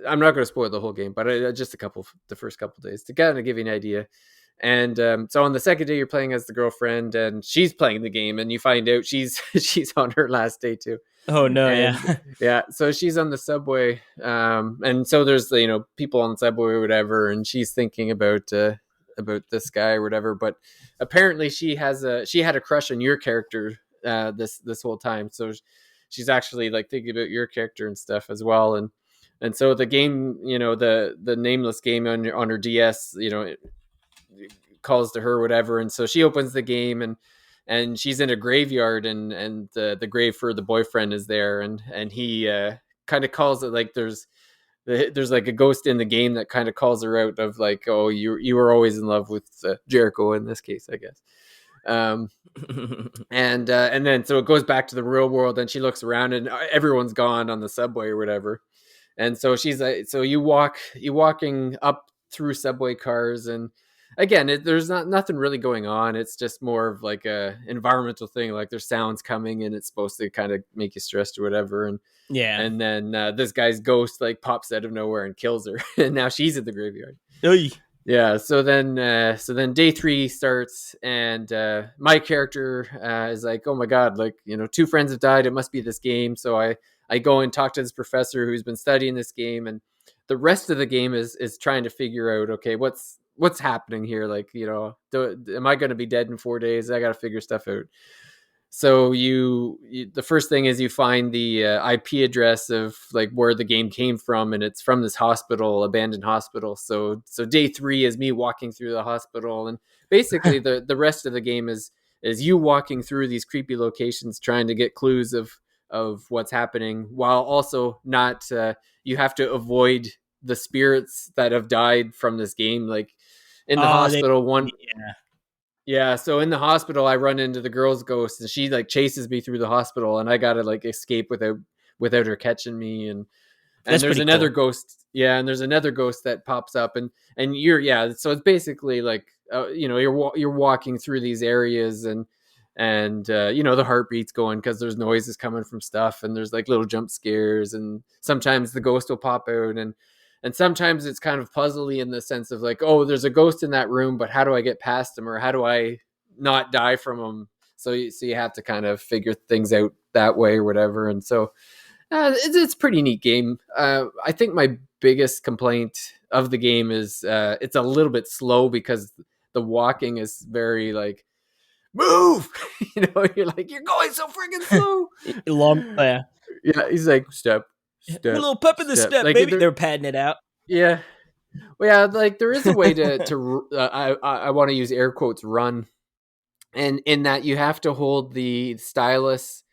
I'm not going to spoil the whole game, but just the first couple days to kind of give you an idea. And so on the second day, you're playing as the girlfriend, and she's playing the game, and you find out she's she's on her last day too. Oh no, And yeah. yeah, so she's on the subway, and so there's people on the subway or whatever, and she's thinking about this guy or whatever. But apparently, she had a crush on your character this whole time. So she's actually like thinking about your character and stuff as well. And so the game, the Nameless game on her DS, it calls to her or whatever. And so she opens the game, and she's in a graveyard, and the grave for the boyfriend is there, and he kind of calls it like there's like a ghost in the game that kind of calls her out of like, oh, you were always in love with Jericho in this case, I guess. um and then so it goes back to the real world, and she looks around and everyone's gone on the subway or whatever. And so she's like, so you walking up through subway cars, and again, there's nothing really going on. It's just more of like a environmental thing. Like there's sounds coming, and it's supposed to kind of make you stressed or whatever. And Yeah. and then this guy's ghost like pops out of nowhere and kills her, and now she's in the graveyard. Oy. Yeah. So then day 3 starts, and my character is like, oh my god, like 2 friends have died. It must be this game. So I go and talk to this professor who's been studying this game, and the rest of the game is trying to figure out, okay, what's happening here? Like, am I going to be dead in 4 days? I got to figure stuff out. So the first thing is you find the IP address of like where the game came from, and it's from this hospital, abandoned hospital. So day 3 is me walking through the hospital, and basically the rest of the game is you walking through these creepy locations trying to get clues of what's happening, while also not you have to avoid the spirits that have died from this game. Like in the Oh, they hospital, one yeah. yeah, so in the hospital, I run into the girl's ghost, and she like chases me through the hospital, and I gotta like escape without her catching me. And That's there's pretty another cool. ghost, yeah, and there's another ghost that pops up, and you're yeah. So it's basically like you're walking through these areas, and the heartbeat's going because there's noises coming from stuff, and there's like little jump scares, and sometimes the ghost will pop out, and sometimes it's kind of puzzly in the sense of like, oh, there's a ghost in that room, but how do I get past him, or how do I not die from him? So you have to kind of figure things out that way or whatever. And so it's a pretty neat game. I think my biggest complaint of the game is it's a little bit slow because the walking is very like move. You're like you're going so freaking slow. Long, yeah. Yeah, he's like step, Put a step, little pep in the step. step, Like baby. They're padding it out. yeah, well, yeah. Like there is a way to I want to use air quotes run, and in that you have to hold the stylus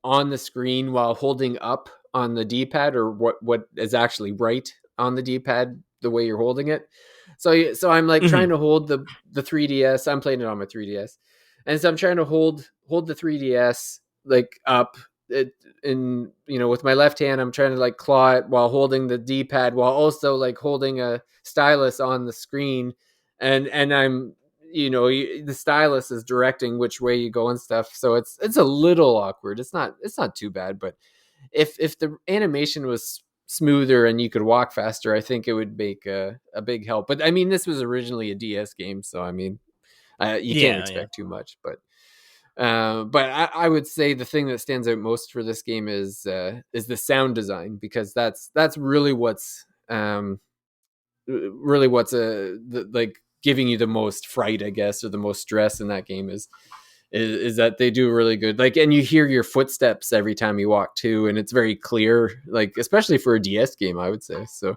on the screen while holding up on the D-pad, or what is actually right on the D-pad the way you're holding it. So I'm like trying Mhm. to hold the 3DS. I'm playing it on my 3DS, and so I'm trying to hold the 3DS like up it, in with my left hand. I'm trying to like claw it while holding the D-pad, while also like holding a stylus on the screen, and I'm the stylus is directing which way you go and stuff, so it's a little awkward. It's not too bad, but if the animation was smoother and you could walk faster, I think it would make a big help. But I mean, this was originally a DS game, so I mean, you can't Yeah, yeah. expect too much. But I would say the thing that stands out most for this game is the sound design, because that's really what's like giving you the most fright, I guess, or the most stress in that game is that they do really good, like, and you hear your footsteps every time you walk too, and it's very clear, like especially for a DS game, I would say. So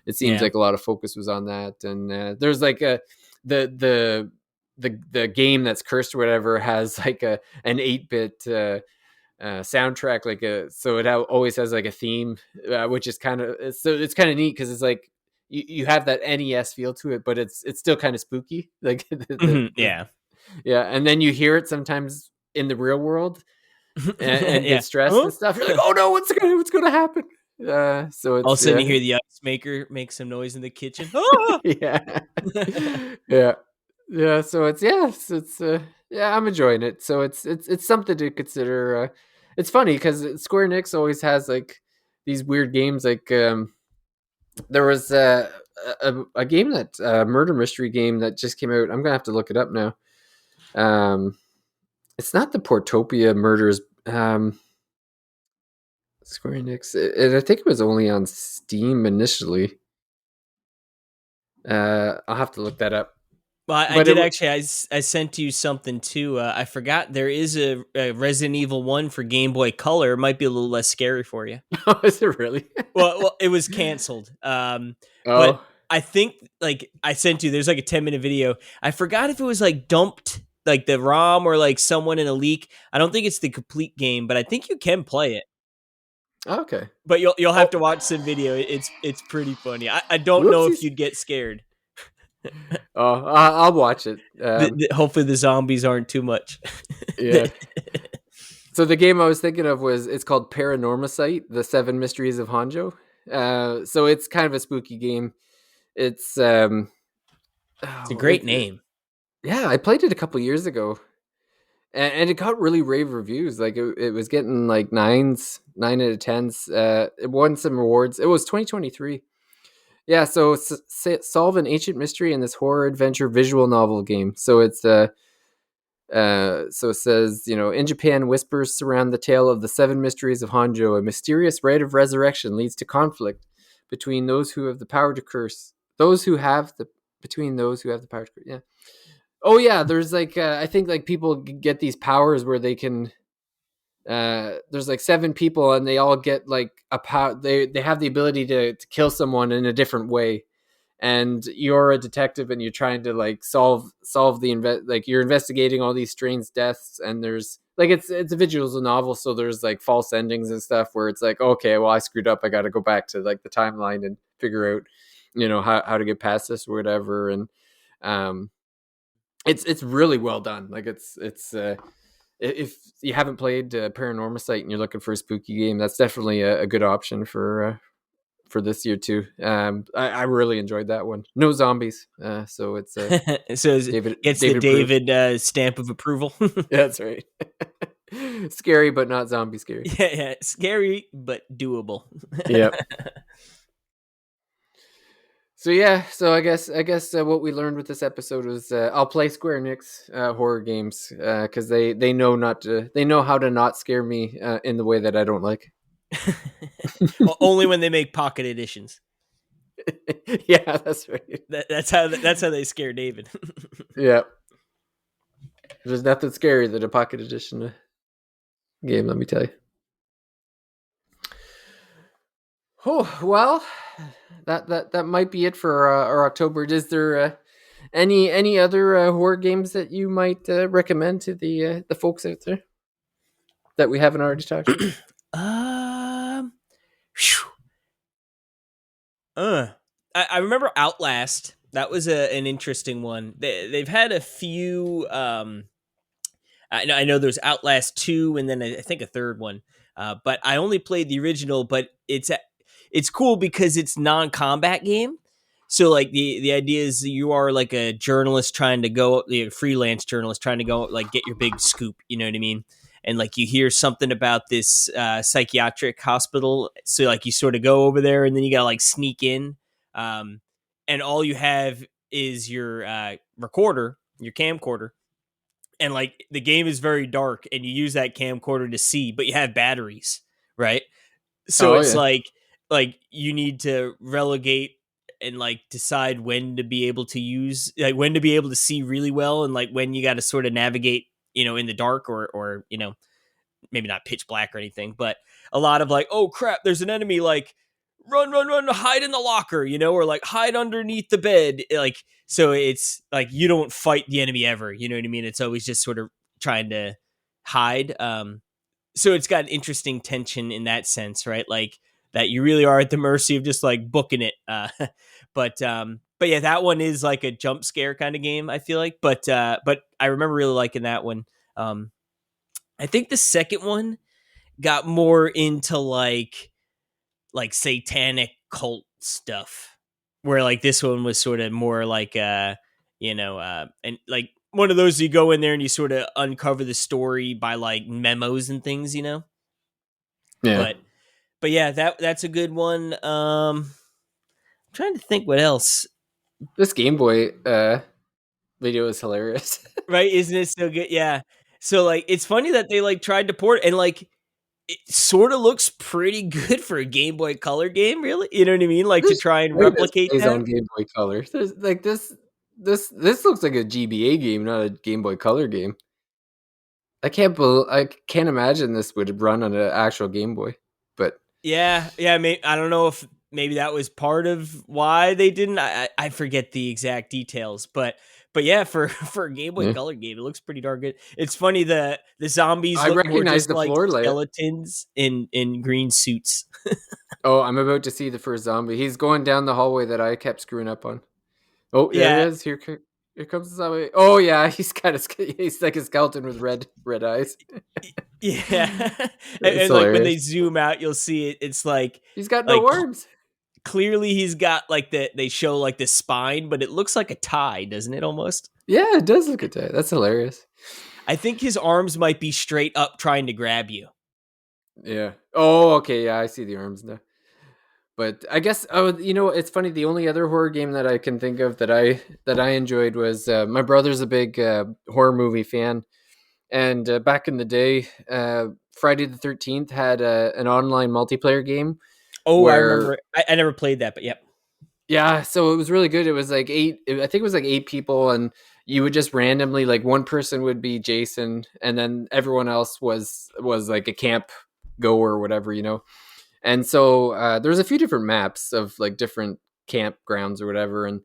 it seems Yeah. like a lot of focus was on that. And there's like the the game that's cursed or whatever has like an 8-bit soundtrack, like so it always has like a theme, which is kind of it's kind of neat because it's like you have that NES feel to it, but it's still kind of spooky, like Yeah. yeah. And then you hear it sometimes in the real world, and Yeah. get stressed Huh? and stuff. You're like, oh no, what's gonna happen? So All of a it's sudden, yeah. you hear the ice maker make some noise in the kitchen. Ah! Yeah. Yeah. Yeah, so it's yeah, I'm enjoying it. So it's something to consider. It's funny because Square Enix always has like these weird games. Like there was a game that murder mystery game that just came out. I'm gonna have to look it up now. Um, it's not the Portopia murders. Square Enix, and I think it was only on Steam initially. I'll have to look that up. Well, I But it did actually. I sent you something too. I forgot there is a Resident Evil 1 for Game Boy Color. It might be a little less scary for you. oh, is it really? Well, it was canceled. But Oh, I think like I sent you. There's like a 10-minute video. I forgot if it was like dumped, like the ROM or like someone in a leak. I don't think it's the complete game, but I think you can play it. okay. But you'll have Oh, to watch some video. It's pretty funny. I don't know if whoopsies. you'd get scared. Oh, I'll watch it. Hopefully the zombies aren't too much. Yeah. So the game I was thinking of it's called Paranormacite: The Seven Mysteries of Hanjo. So it's kind of a spooky game. It's It's a oh, great name. yeah, I played it a couple years ago, and it got really rave reviews. Like it was getting like 9 out of 10s. It won some awards. It was 2023. Yeah, so solve an ancient mystery in this horror adventure visual novel game. So so it says, in Japan, whispers surround the tale of the seven mysteries of Hanjo. A mysterious rite of resurrection leads to conflict between those who have the power to curse. Those who have the between those who have the power to curse. Yeah. Oh yeah, there's like I think like people get these powers where they can. There's like 7 people and they all get like a power. They have the ability to kill someone in a different way, and you're a detective and you're trying to like solve the like you're investigating all these strange deaths, and there's like it's a visual novel, so there's like false endings and stuff where it's like, okay, well I screwed up, I got to go back to like the timeline and figure out how to get past this or whatever. And um it's really well done. Like it's if you haven't played Paranormal Site and you're looking for a spooky game, that's definitely a good option for this year too. I really enjoyed that one. No zombies, so it's So gets the David approved. David stamp of approval. Yeah, that's right. Scary, but not zombie scary. Yeah, scary but doable. Yep. So yeah, so I guess what we learned with this episode was I'll play Square Enix horror games because they know not to they know how to not scare me in the way that I don't like. Only when they make pocket editions. Yeah, that's right. That's how they scare David. Yeah, there's nothing scarier than a pocket edition game. Let me tell you. Oh well, that might be it for our October. Is there any other horror games that you might recommend to the folks out there that we haven't already talked about? um, phew. uh, I remember Outlast. That was an interesting one. They've had a few. I know there's Outlast 2 and then I think a third one. But I only played the original, but it's cool because it's non-combat game. So like the idea is you are like a journalist trying to go, a freelance journalist trying to go like get your big scoop, you know what I mean? And like you hear something about this psychiatric hospital, so like you sort of go over there and then you gotta like sneak in, um, and all you have is your recorder, your camcorder, and like the game is very dark and you use that camcorder to see, but you have batteries, right? So Oh it's yeah. like you need to relegate and like decide when to be able to use, like when to be able to see really well, and like when you got to sort of navigate, in the dark, or maybe not pitch black or anything, but a lot of like, oh crap, there's an enemy, like run, run, run, hide in the locker, or like hide underneath the bed. Like, so it's like you don't fight the enemy ever, you know what I mean? It's always just sort of trying to hide. So it's got interesting tension in that sense, right? Like that you really are at the mercy of just like booking it. But yeah, that one is like a jump scare kind of game, I feel like. But I remember really liking that one. I think the second one got more into like satanic cult stuff, where like this one was sort of more like and like one of those you go in there and you sort of uncover the story by like memos and things, Yeah. but yeah, that's a good one. I'm trying to think what else. This Game Boy video is hilarious. Right, isn't it so good? Yeah. So like it's funny that they like tried to port, and like it sort of looks pretty good for a Game Boy Color game, really. You know what I mean? Like to This try and greatness replicate plays that. on Game Boy Color. There's like this looks like a GBA game, not a Game Boy Color game. I can't imagine this would run on an actual Game Boy. But Yeah, yeah. I don't know if maybe that was part of why they didn't. I forget the exact details, but yeah, for for a Game Boy yeah. Color game, it looks pretty darn good. It's funny the zombies I look more recognize just the like floor layout. skeletons in green suits. Oh, I'm about to see the first zombie. He's going down the hallway that I kept screwing up on. Oh, there he Yeah, is. Here comes the zombie. Oh yeah, he's like a skeleton with red eyes. yeah. It's And like when they hilarious. zoom out, you'll see it. It's He's got no like arms. clearly he's got like they show like the spine, but it looks like a tie, doesn't it? Almost. Yeah, it does look at that. That's hilarious. I think his arms might be straight up trying to grab you. Yeah. Oh, okay. Yeah, I see the arms now. But I guess it's funny. The only other horror game that I can think of that I enjoyed was my brother's a big horror movie fan, and back in the day, Friday the 13th had an online multiplayer game Oh, I where remember. I never played that, but yep. yeah, so it was really good. It was like I think it was like 8 people, and you would just randomly, like, one person would be Jason, and then everyone else was like a camp goer or whatever, you know. And so there's a few different maps of like different campgrounds or whatever, and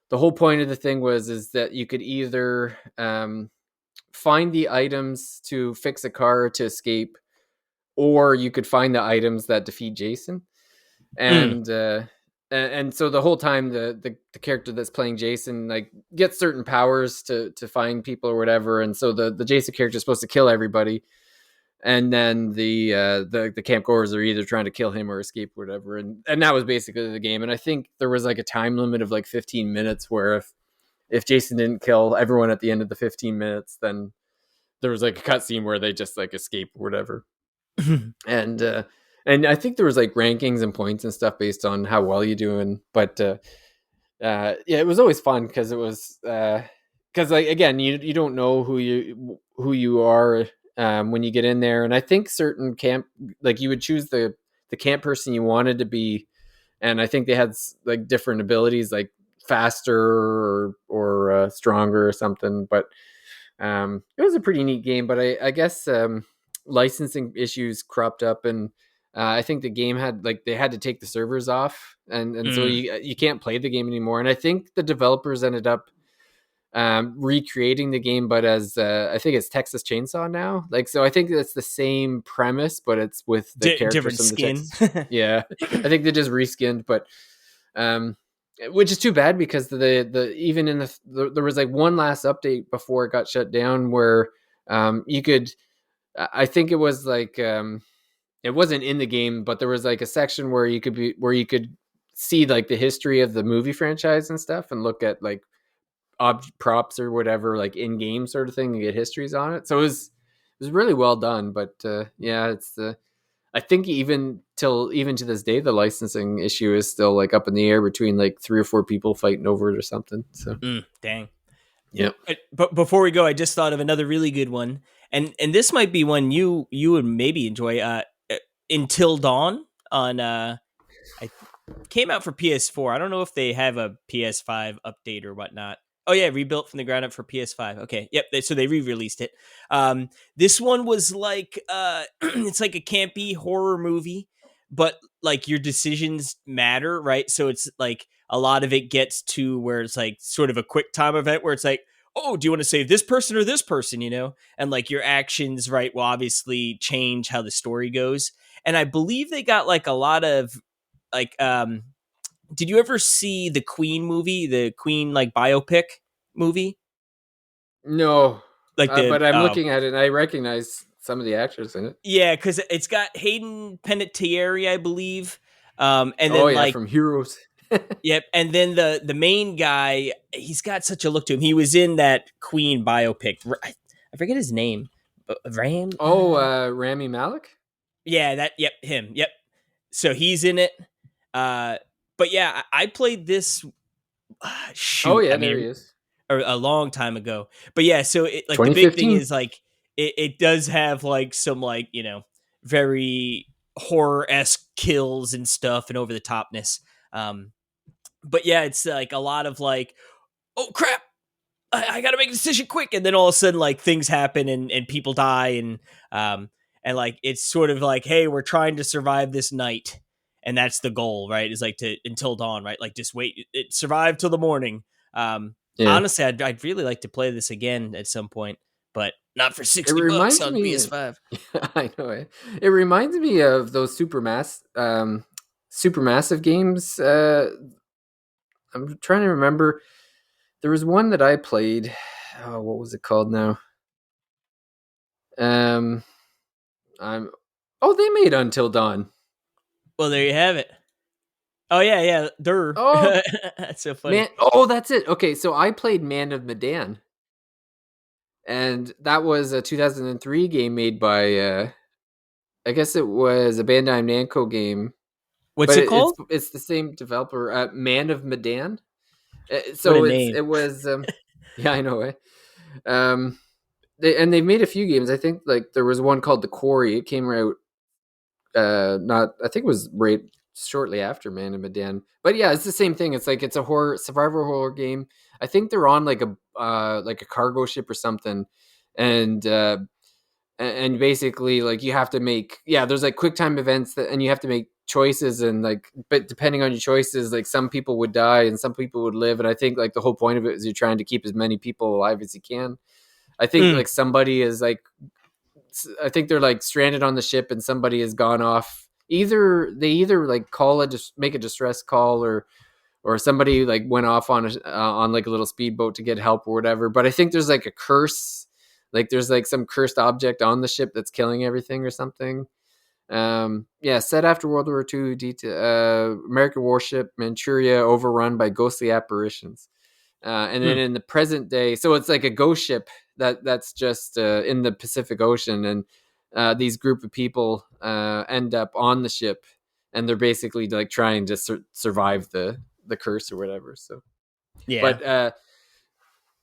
the whole point of the thing was is that you could either find the items to fix a car to escape, or you could find the items that defeat Jason. Mm. And so the whole time the character that's playing Jason like gets certain powers to find people or whatever, and so the Jason character is supposed to kill everybody, and then the campgoers are either trying to kill him or escape or whatever, and that was basically the game. And I think there was like a time limit of like 15 minutes where if Jason didn't kill everyone at the end of the 15 minutes, then there was like a cutscene where they just like escape or whatever. and uh and I think there was like rankings and points and stuff based on how well you doing. But yeah, it was always fun because it was because like again, you don't know who you are when you get in there. And I think certain camp, like, you would choose the camp person you wanted to be, and I think they had like different abilities, like faster or stronger or something. But it was a pretty neat game. But I guess licensing issues cropped up, and I think the game had like they had to take the servers off, and so Mm. you can't play the game anymore. And I think the developers ended up recreating the game, but as I think it's Texas Chainsaw now. Like, so I think it's the same premise, but it's with the characters Different from the skin. Texas. Yeah, I think they just reskinned, but um, which is too bad because the even in there was like one last update before it got shut down where you could. I think it was like it wasn't in the game, but there was like a section where you could see like the history of the movie franchise and stuff, and look at like props or whatever, like in game sort of thing, and get histories on it. So it was really well done. But yeah, it's the I think even to this day, the licensing issue is still like up in the air between like three or four people fighting over it or something. So Dang. yeah. But before we go, I just thought of another really good one, and this might be one you would maybe enjoy. Until Dawn on I came out for PS4. I don't know if they have a PS5 update or whatnot. Oh yeah, rebuilt from the ground up for PS5. Okay, yep. So they re-released it. This one was like it's like a campy horror movie, but like your decisions matter, right? So it's like a lot of it gets to where it's like sort of a quick time event where it's like, oh, do you want to save this person or this person, you know? And like your actions, right, will obviously change how the story goes. And I believe they got like a lot of like did you ever see the Queen movie, the Queen like biopic movie? No, Like the but I'm looking at it and I recognize some of the actors in it. yeah, because it's got Hayden Panettiere, I believe. And Oh then yeah, like from Heroes. yep, and then the main guy, he's got such a look to him. He was in that Queen biopic. I forget his name. Ram. Oh, Rami Malek. Yeah, that. Yep, him. Yep. So he's in it. Uh, but yeah, I played this. Oh Shoot, I yeah, there he mean, is. a long time ago. But yeah, so it like the big thing 2015. is like it does have like some like very horror esque kills and stuff and over the topness. Um, but yeah, it's like a lot of like, oh crap, I got to make a decision quick, and then all of a sudden like things happen and people die um and like it's sort of like, hey, we're trying to survive this night, and that's the goal, right? Is like to until dawn, right? Like just wait, it survive till the morning. Yeah, Honestly, I'd really like to play this again at some point, but not for it $60 reminds on me. PS5. I know it. It reminds me of those supermassive games. I'm trying to remember. There was one that I played. Oh, what was it called now? Um, I'm. Oh, they made Until Dawn. Well, there you have it. Oh yeah, yeah, Oh that's so funny. man. Oh, that's it. Okay, so I played Man of Medan, and that was a 2003 game made by. I guess it was a Bandai Namco game, What's but it it's called? it's the same developer, Man of Medan. What a So name. it was yeah, I know it. Um, they've made a few games. I think like there was one called The Quarry. It came out not I think it was right. shortly after Man of Medan. But yeah, it's the same thing. It's like it's a horror survival horror game. I think they're on like a cargo ship or something, and and basically like you have to make there's like quick time events that, and you have to make choices, and like but depending on your choices, like some people would die and some people would live, and I think like the whole point of it is you're trying to keep as many people alive as you can. I think Mm, like somebody is like I think they're like stranded on the ship and somebody has gone off. Either like call a just make a distress call, or somebody like went off on on like a little speedboat to get help or whatever. But I think there's like a curse, like there's like some cursed object on the ship that's killing everything or something. Yeah, set after World War II, American warship Manchuria overrun by ghostly apparitions. And then mm, in the present day, so it's like a ghost ship that's just in the Pacific Ocean, and these group of people end up on the ship, and they're basically like trying to survive the curse or whatever. So, yeah. but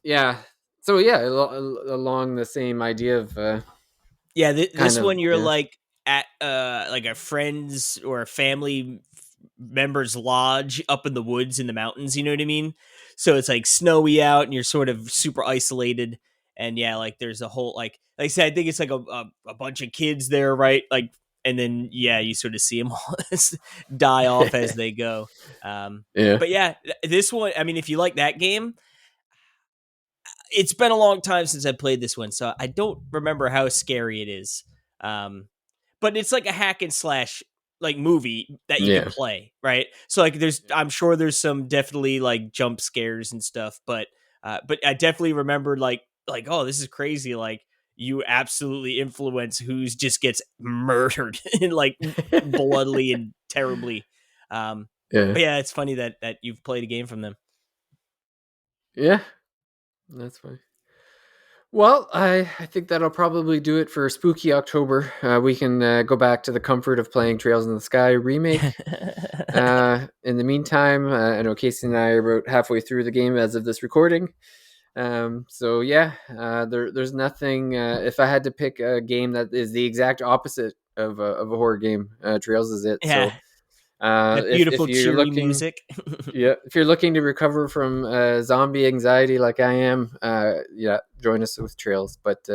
yeah, so yeah, along the same idea of Yeah, kind this of one you're yeah. like at like a friend's or a family member's lodge up in the woods in the mountains, you know what I mean? So it's like snowy out and you're sort of super isolated, and yeah, like there's a whole like I said, I think it's like a bunch of kids there, right? Like, and then yeah, you sort of see them all die off as they go. Um Yeah. but yeah, this one, I mean, if you like that game, it's been a long time since I played this one, so I don't remember how scary it is. Um, but it's like a hack and slash like movie that you can Yeah. play, right? So like I'm sure there's some definitely like jump scares and stuff, but I definitely remembered like oh, this is crazy, like you absolutely influence who's just gets murdered and like bloodily and terribly. Um Yeah. but yeah, it's funny that you've played a game from them. Yeah. That's fine. Well, I think that'll probably do it for Spooky October. We can go back to the comfort of playing Trails in the Sky remake. In the meantime, I know Casey and I are about halfway through the game as of this recording. So yeah, there's nothing. If I had to pick a game that is the exact opposite of a horror game, Trails is it. Yeah, So that if beautiful you're cheery looking, music. yeah, if you're looking to recover from zombie anxiety like I am, yeah, join us with Trails. But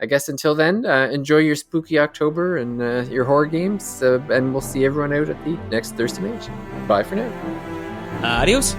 I guess until then, enjoy your spooky October and your horror games, and we'll see everyone out at the next Thirsty Mage. Bye for now. Adios.